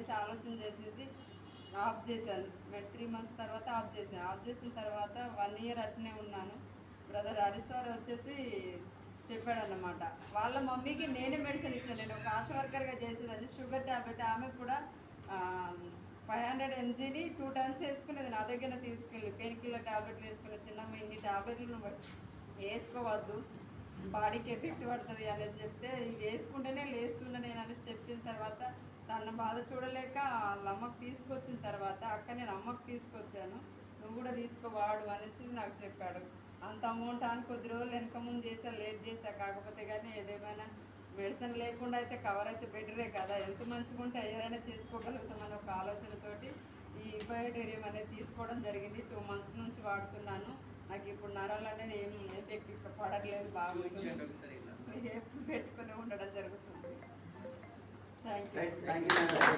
అనేసి ఆలోచన చేసేసి ఆఫ్ చేశాను. 3 మంత్స్ తర్వాత ఆఫ్ చేశాను. ఆఫ్ చేసిన తర్వాత 1 ఇయర్ అట్నే ఉన్నాను. బ్రదర్ హరీష్ సార్ వచ్చేసి చెప్పాడన్నమాట. వాళ్ళ మమ్మీకి నేనే మెడిసిన్ ఇచ్చాను. నేను ఒక ఆశా వర్కర్గా చేసేదాన్ని. షుగర్ ట్యాబ్లెట్ ఆమె కూడా 500 mgని 2 times వేసుకునేది. నా దగ్గర తీసుకెళ్ళి పెయిన్ కిల్లర్ ట్యాబ్లెట్లు వేసుకునే, చిన్నమ్మ ఇన్ని ట్యాబ్లెట్లు వేసుకోవద్దు, బాడీకి ఎఫెక్ట్ పడుతుంది అనేసి చెప్తే ఇవి వేసుకుంటేనే లేస్తున్నా నేను అనేసి చెప్పిన తర్వాత తన బాధ చూడలేక వాళ్ళ అమ్మకు తీసుకొచ్చిన తర్వాత, అక్క నేను అమ్మకు తీసుకొచ్చాను, నువ్వు కూడా తీసుకోవాడు అనేసి నాకు చెప్పాడు. అంత అమౌంట్ అని కొద్ది రోజులు వెనక ముందు చేసా, లేట్ చేసా. కాకపోతే కానీ ఏదేమైనా మెడిసిన్ లేకుండా అయితే కవర్ అయితే బెటరే కదా, ఎంత మంచిగా ఉంటే ఏదైనా చేసుకోగలుగుతామని ఒక ఆలోచనతోటి ఈ బయోటేరియం అనేది తీసుకోవడం జరిగింది. 2 months నుంచి వాడుతున్నాను. నాకు ఇప్పుడు నరాలు అనేది ఏం ఎఫెక్ట్ ఇక్కడ పడట్లేదు, బాగుంటుంది, ఎప్పుడు పెట్టుకుని ఉండడం జరుగుతుంది. Thank you.